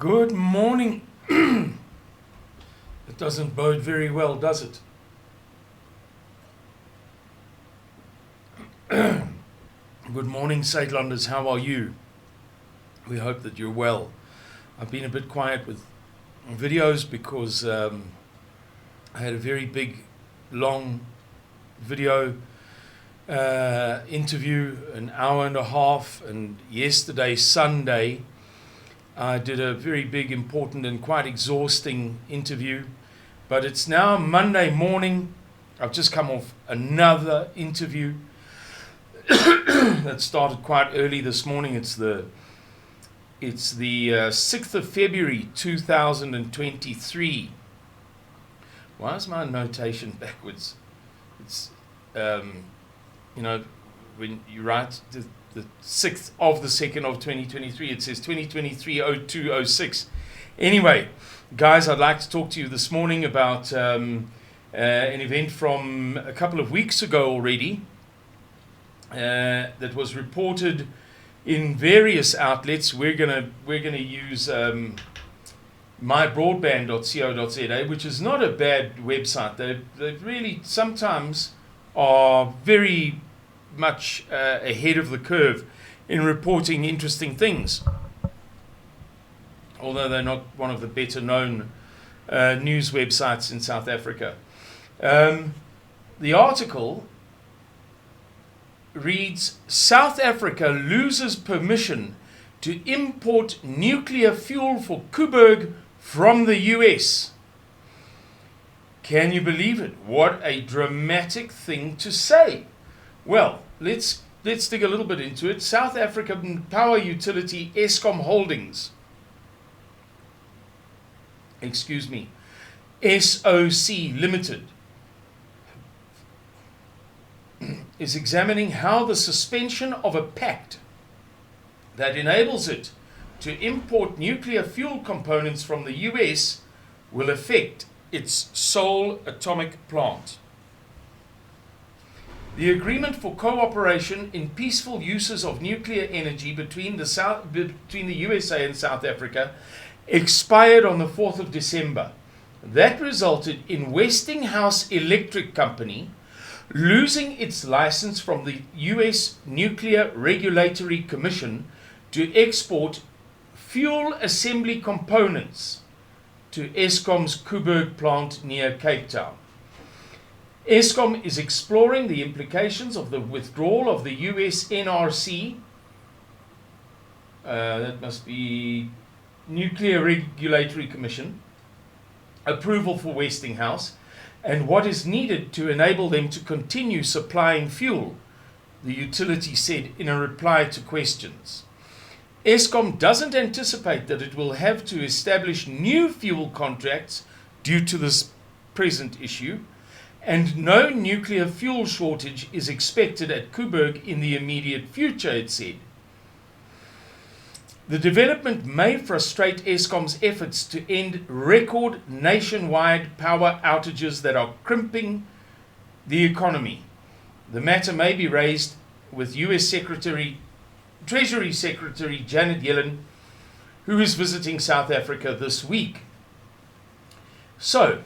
Good morning. It doesn't bode very well, does it? Good morning, Saidlanders. How are you? We hope that you're well. I've been a bit quiet with videos because I had a very big, long video interview, an hour and a half, and yesterday, Sunday, I did a very big, important, and quite exhausting interview. But it's now Monday morning. I've just come off another interview that started quite early this morning. It's the 6th of February 2023. Why is my notation backwards? It's when you write the 6th of the 2nd of 2023, it says 2023-02-06. Anyway, guys, I'd like to talk to you this morning about an event from a couple of weeks ago already that was reported in various outlets. We're gonna use mybroadband.co.za, which is not a bad website. They really sometimes are very much ahead of the curve in reporting interesting things, although they're not one of the better known news websites in South Africa. The article reads, South Africa loses permission to import nuclear fuel for Koeberg from the US. Can you believe it? What a dramatic thing to say. Well, let's dig a little bit into it. South African power utility Eskom Holdings, SOC Limited, is examining how the suspension of a pact that enables it to import nuclear fuel components from the US will affect its sole atomic plant. The agreement for cooperation in peaceful uses of nuclear energy between the USA and South Africa expired on the 4th of December. That resulted in Westinghouse Electric Company losing its license from the US Nuclear Regulatory Commission to export fuel assembly components to Eskom's Koeberg plant near Cape Town. Eskom is exploring the implications of the withdrawal of the US NRC, that must be Nuclear Regulatory Commission, approval for Westinghouse, and what is needed to enable them to continue supplying fuel, the utility said in a reply to questions. Eskom doesn't anticipate that it will have to establish new fuel contracts due to this present issue, and no nuclear fuel shortage is expected at Koeberg in the immediate future, it said. The development may frustrate Eskom's efforts to end record nationwide power outages that are crimping the economy. The matter may be raised with US Treasury Secretary Janet Yellen, who is visiting South Africa this week. So,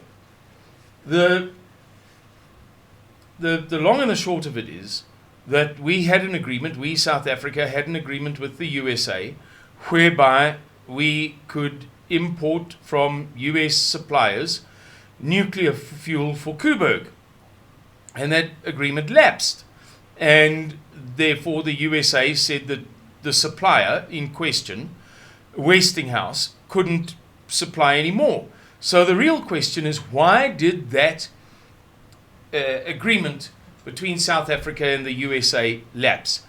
the long and the short of it is that we, South Africa, had an agreement with the USA whereby we could import from US suppliers nuclear fuel for Koeberg. And that agreement lapsed. And therefore the USA said that the supplier in question, Westinghouse, couldn't supply anymore. So the real question is, why did that agreement between South Africa and the USA lapse?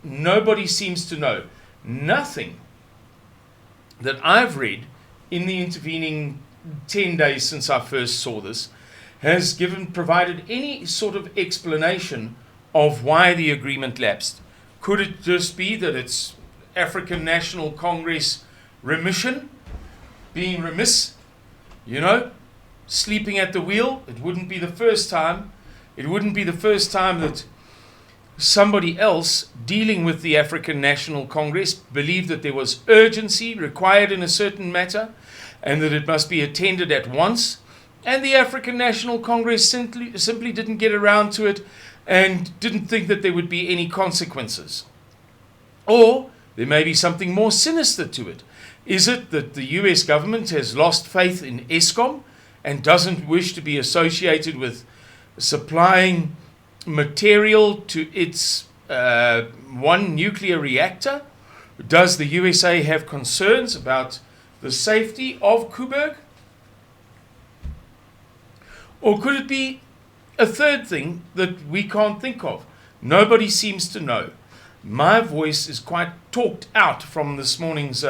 Nobody seems to know. Nothing that I've read in the intervening 10 days since I first saw this has provided any sort of explanation of why the agreement lapsed. Could it just be that it's African National Congress being remiss, sleeping at the wheel? It wouldn't be the first time. It wouldn't be the first time that somebody else dealing with the African National Congress believed that there was urgency required in a certain matter and that it must be attended at once. And the African National Congress simply didn't get around to it and didn't think that there would be any consequences. Or there may be something more sinister to it. Is it that the US government has lost faith in Eskom and doesn't wish to be associated with supplying material to its one nuclear reactor? Does the USA have concerns about the safety of Koeberg? Or could it be a third thing that we can't think of? Nobody seems to know. My voice is quite talked out from this morning's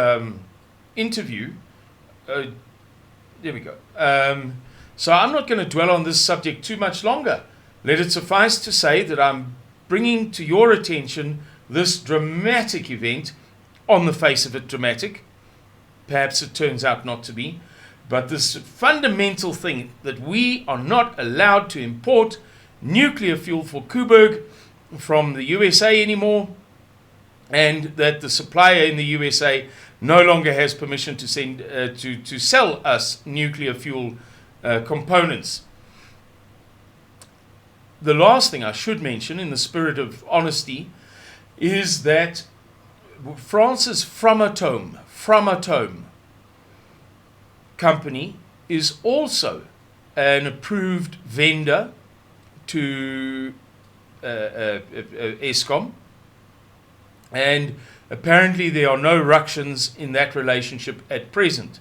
interview. There we go. So I'm not going to dwell on this subject too much longer. Let it suffice to say that I'm bringing to your attention this dramatic event, on the face of it dramatic. Perhaps it turns out not to be. But this fundamental thing that we are not allowed to import nuclear fuel for Koeberg from the USA anymore, and that the supplier in the USA no longer has permission to send to sell us nuclear fuel components. The last thing I should mention, in the spirit of honesty, is that France's Framatome company is also an approved vendor to Eskom, and apparently there are no ructions in that relationship at present.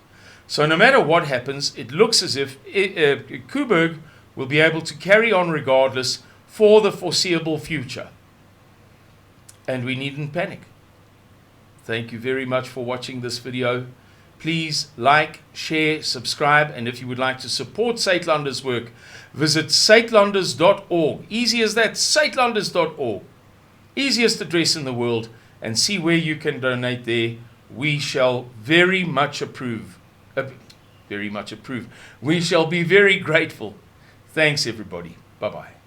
So no matter what happens, it looks as if Koeberg will be able to carry on regardless for the foreseeable future. And we needn't panic. Thank you very much for watching this video. Please like, share, subscribe, and if you would like to support Saitlander's work, visit saitlanders.org. Easy as that, saitlanders.org. Easiest address in the world, and see where you can donate there. We shall very much approve. We shall be very grateful. Thanks, everybody. Bye-bye.